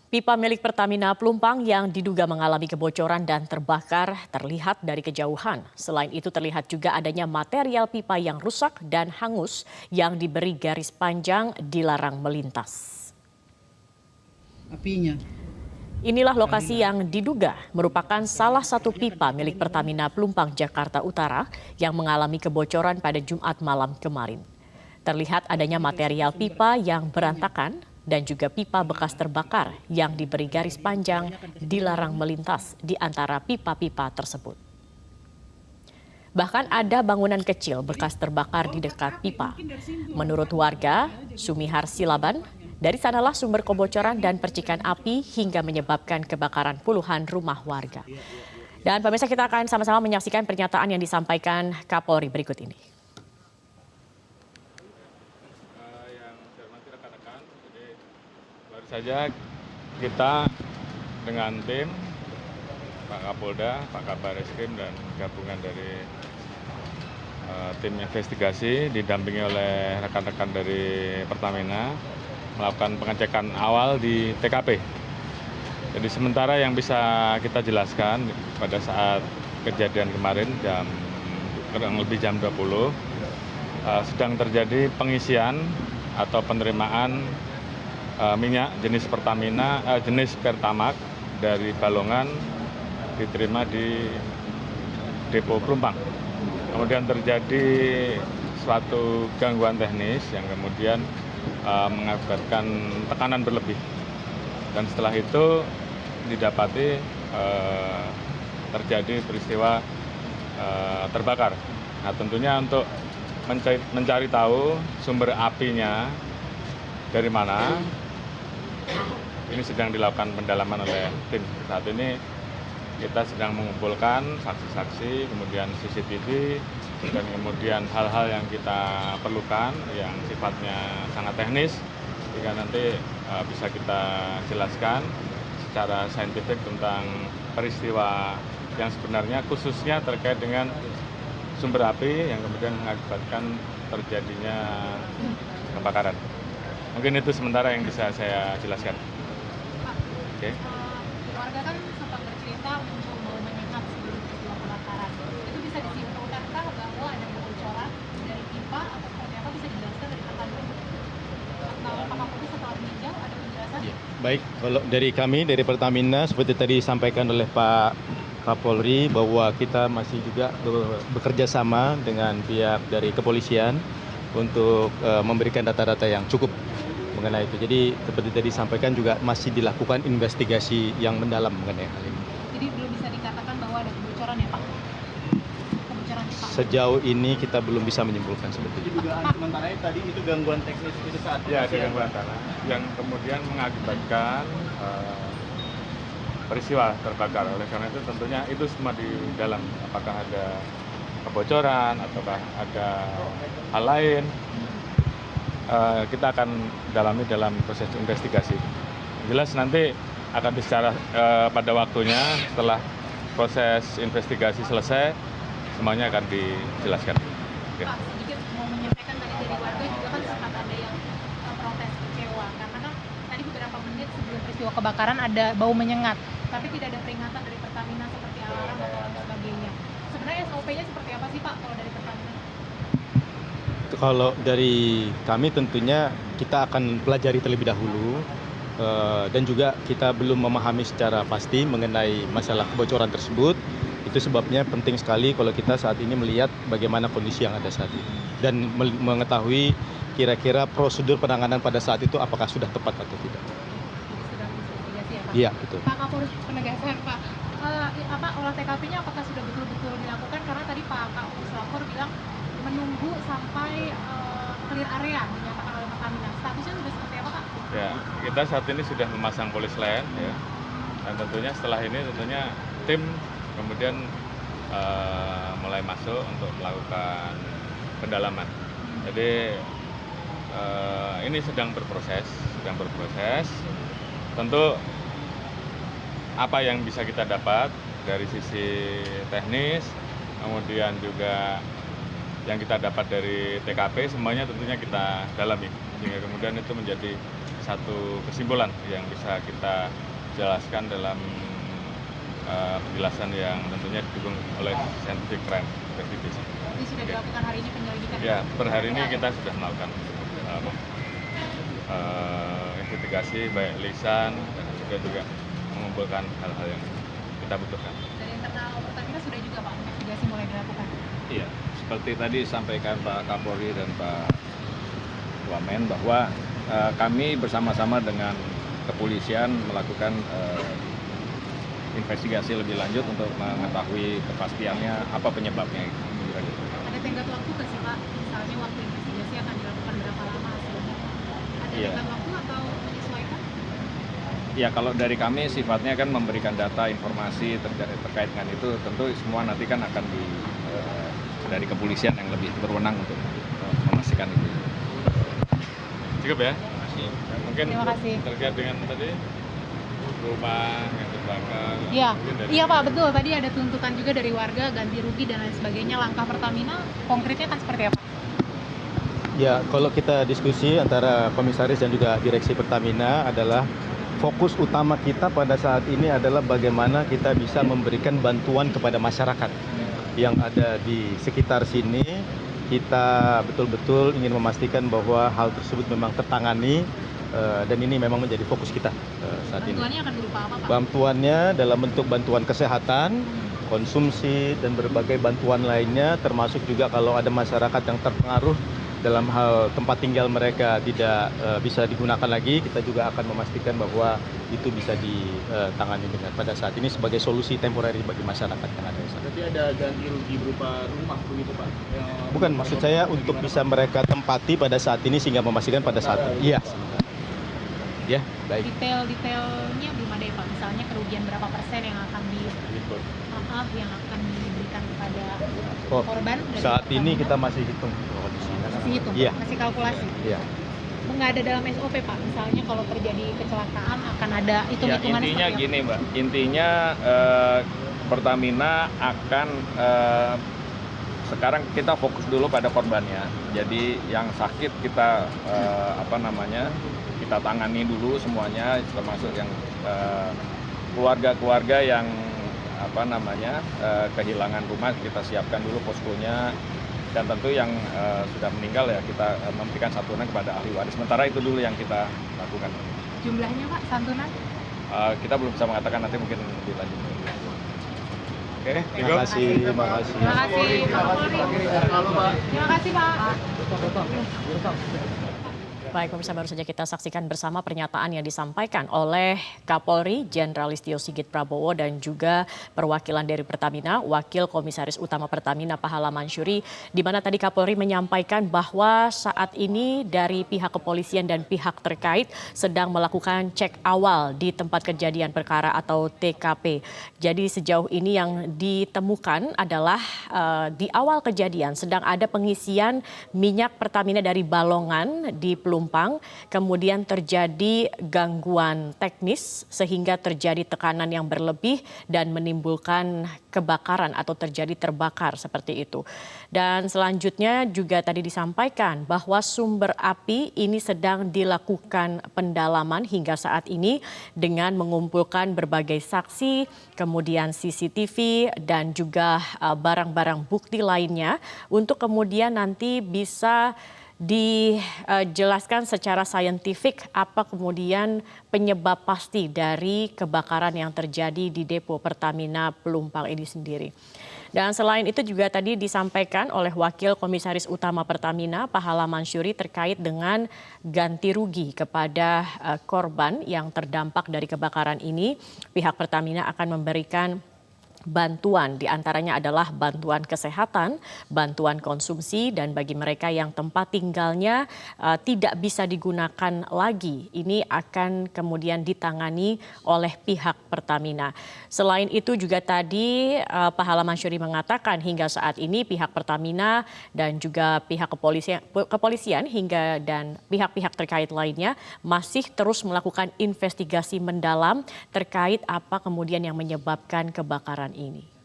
Pipa milik Pertamina Pelumpang yang diduga mengalami kebocoran dan terbakar terlihat dari kejauhan. Selain itu terlihat juga adanya material pipa yang rusak dan hangus yang diberi garis panjang dilarang melintas. Apinya. Inilah lokasi yang diduga merupakan salah satu pipa milik Pertamina Pelumpang Jakarta Utara yang mengalami kebocoran pada Jumat malam kemarin. Terlihat adanya material pipa yang berantakan dan juga pipa bekas terbakar yang diberi garis panjang dilarang melintas di antara pipa-pipa tersebut. Bahkan ada bangunan kecil bekas terbakar di dekat pipa. Menurut warga, Sumihar Silaban, dari sanalah sumber kebocoran dan percikan api hingga menyebabkan kebakaran puluhan rumah warga. Dan pemirsa, kita akan sama-sama menyaksikan pernyataan yang disampaikan Kapolri berikut ini. Baru saja kita dengan tim Pak Kapolda, Pak Kabar Eskrim dan gabungan dari tim investigasi didampingi oleh rekan-rekan dari Pertamina melakukan pengecekan awal di TKP. Jadi sementara yang bisa kita jelaskan pada saat kejadian kemarin kurang lebih jam 20 sedang terjadi pengisian atau penerimaan minyak jenis Pertamina, jenis Pertamax dari Balongan diterima di depo Pelumpang. Kemudian terjadi suatu gangguan teknis yang kemudian mengakibatkan tekanan berlebih. Dan setelah itu didapati terjadi peristiwa terbakar. Nah, tentunya untuk mencari tahu sumber apinya dari mana, ini sedang dilakukan pendalaman oleh tim. Saat ini kita sedang mengumpulkan saksi-saksi, kemudian CCTV, dan kemudian hal-hal yang kita perlukan yang sifatnya sangat teknis, sehingga nanti bisa kita jelaskan secara saintifik tentang peristiwa yang sebenarnya khususnya terkait dengan sumber api yang kemudian mengakibatkan terjadinya kebakaran. Mungkin itu sementara yang bisa saya jelaskan. Oke. Warga kan sempat bercerita untuk bau menyengat sebelum peristiwa kebakaran. Itu bisa disimpulkankah bahwa ada kebocoran dari pipa atau seperti apa, bisa dijelaskan dari Pertamina? Atau Pak Kapolri setelah meninjau ada penjelasan? Ya, baik, kalau dari kami dari Pertamina seperti tadi disampaikan oleh Pak Kapolri bahwa kita masih juga bekerja sama dengan pihak dari kepolisian untuk memberikan data-data yang cukup mengenai itu. Jadi seperti tadi disampaikan juga masih dilakukan investigasi yang mendalam mengenai hal ini. Jadi belum bisa dikatakan bahwa ada kebocoran ya Pak? Kebocoran pipa. Sejauh ini kita belum bisa menyimpulkan seperti itu. Jadi dugaan sementara tadi itu gangguan teknis itu saat Ya, ada gangguan tanah yang kemudian mengakibatkan peristiwa terbakar. Oleh karena itu tentunya itu semua di dalam, apakah ada kebocoran ataukah ada hal lain, kita akan dalami dalam proses investigasi. Jelas nanti akan bicara pada waktunya setelah proses investigasi selesai, semuanya akan dijelaskan. Pak, sedikit mau menyampaikan tadi dari warga juga kan sempat ada yang protes kecewa karena kan tadi beberapa menit sebelum peristiwa kebakaran ada bau menyengat, tapi tidak ada peringatan dari Pertamina seperti alarm atau lain sebagainya. Sebenarnya SOP-nya seperti apa sih Pak kalau dari Pertamina? Kalau dari kami tentunya kita akan pelajari terlebih dahulu dan juga kita belum memahami secara pasti mengenai masalah kebocoran tersebut. Itu sebabnya penting sekali kalau kita saat ini melihat bagaimana kondisi yang ada saat ini dan mengetahui kira-kira prosedur penanganan pada saat itu apakah sudah tepat atau tidak. Sudah investigasi ya Pak? Iya, betul. Pak Kapolri, penegasan Pak, olah TKP-nya apakah sudah betul-betul dilakukan? Karena tadi Pak Kapolri lapor bilang menunggu sampai clear area dinyatakan oleh Pertamina. Statusnya sudah seperti apa Pak? Ya, kita saat ini sudah memasang polis lain, ya, dan tentunya setelah ini tentunya tim kemudian mulai masuk untuk melakukan pendalaman. Jadi ini sedang berproses. Tentu apa yang bisa kita dapat dari sisi teknis, kemudian juga yang kita dapat dari TKP, semuanya tentunya kita dalami. sehingga kemudian itu menjadi satu kesimpulan yang bisa kita jelaskan dalam penjelasan yang tentunya didukung oleh scientific crime investigation. Jadi sudah dilakukan hari ini penyelidikan? Ya, per hari ini kita sudah melakukan investigasi baik lisan dan juga mengumpulkan hal-hal yang kita butuhkan. Dari internal Pertamina sudah juga Pak investigasi mulai dilakukan? Iya, seperti tadi sampaikan Pak Kapolri dan Pak Wamen bahwa kami bersama-sama dengan kepolisian melakukan investigasi lebih lanjut untuk mengetahui kepastiannya apa penyebabnya. Ada tenggat waktu nggak sih Pak? Misalnya waktu investigasi akan dilakukan berapa lama hasilnya? Ada Iya. tenggat waktu atau menyesuaikan? Ya kalau dari kami sifatnya kan memberikan data informasi terkait dengan itu, tentu semua nanti kan akan dari kepolisian yang lebih berwenang untuk memastikan itu. Cukup ya? Mungkin Terima kasih. terkait dengan tadi rumah yang terbakar. Iya, mungkin dari- iya Pak, betul. Tadi ada tuntutan juga dari warga, ganti rugi dan lain sebagainya. Langkah Pertamina konkretnya kan seperti apa? Ya, kalau kita diskusi antara komisaris dan juga direksi Pertamina adalah fokus utama kita pada saat ini adalah bagaimana kita bisa memberikan bantuan kepada masyarakat yang ada di sekitar sini. Kita betul-betul ingin memastikan bahwa hal tersebut memang tertangani dan ini memang menjadi fokus kita saat ini. Bantuannya akan berupa apa Pak? Bantuannya dalam bentuk bantuan kesehatan, konsumsi, dan berbagai bantuan lainnya, termasuk juga kalau ada masyarakat yang terpengaruh dalam hal tempat tinggal mereka tidak bisa digunakan lagi, kita juga akan memastikan bahwa itu bisa ditangani dengan pada saat ini sebagai solusi temporary bagi masyarakat yang ada di sana. Berarti ada ganti rugi berupa rumah begitu Pak? Bukan, maksud saya untuk bisa mereka tempati pada saat ini sehingga memastikan pada saat ini. Iya. Ya, baik. Detailnya belum ada ya Pak. Misalnya kerugian berapa persen yang akan yang akan diberikan kepada Oh, korban? dari saat ini Pertamina? kita masih hitung kondisinya. Masih hitung, Iya. masih kalkulasi. Iya. Nggak ada dalam SOP Pak. Misalnya kalau terjadi kecelakaan akan ada Ya hitung-hitungannya intinya seperti apa? gini Mbak, intinya Pertamina akan sekarang kita fokus dulu pada korbannya. Jadi yang sakit kita kita tangani dulu semuanya, termasuk yang keluarga-keluarga yang kehilangan rumah, kita siapkan dulu poskonya, dan tentu yang sudah meninggal ya kita memberikan santunan kepada ahli waris. Sementara itu dulu yang kita lakukan. Jumlahnya Pak, santunan? Kita belum bisa mengatakan, nanti mungkin lebih lanjut. Oke, Terima kasih, terima kasih. Terima kasih Pak Kapolri. Terima kasih Pak. Baik, pemirsa, baru saja kita saksikan bersama pernyataan yang disampaikan oleh Kapolri Jenderal Listio Sigit Prabowo dan juga perwakilan dari Pertamina, Wakil Komisaris Utama Pertamina Pahala Mansyuri, di mana tadi Kapolri menyampaikan bahwa saat ini dari pihak kepolisian dan pihak terkait sedang melakukan cek awal di tempat kejadian perkara atau TKP. Jadi sejauh ini yang ditemukan adalah di awal kejadian sedang ada pengisian minyak Pertamina dari balongan di Pelumpang, kemudian terjadi gangguan teknis sehingga terjadi tekanan yang berlebih dan menimbulkan kebakaran atau terjadi terbakar seperti itu. Dan selanjutnya juga tadi disampaikan bahwa sumber api ini sedang dilakukan pendalaman hingga saat ini dengan mengumpulkan berbagai saksi, kemudian CCTV dan juga barang-barang bukti lainnya untuk kemudian nanti bisa dijelaskan secara saintifik apa kemudian penyebab pasti dari kebakaran yang terjadi di depo Pertamina Pelumpang ini sendiri. Dan selain itu juga tadi disampaikan oleh Wakil Komisaris Utama Pertamina Pahala Mansyuri terkait dengan ganti rugi kepada korban yang terdampak dari kebakaran ini. Pihak Pertamina akan memberikan bantuan, diantaranya adalah bantuan kesehatan, bantuan konsumsi, dan bagi mereka yang tempat tinggalnya tidak bisa digunakan lagi, ini akan kemudian ditangani oleh pihak Pertamina. Selain itu juga tadi Pahala Mansyuri mengatakan hingga saat ini pihak Pertamina dan juga pihak kepolisian hingga dan pihak-pihak terkait lainnya masih terus melakukan investigasi mendalam terkait apa kemudian yang menyebabkan kebakaran ini.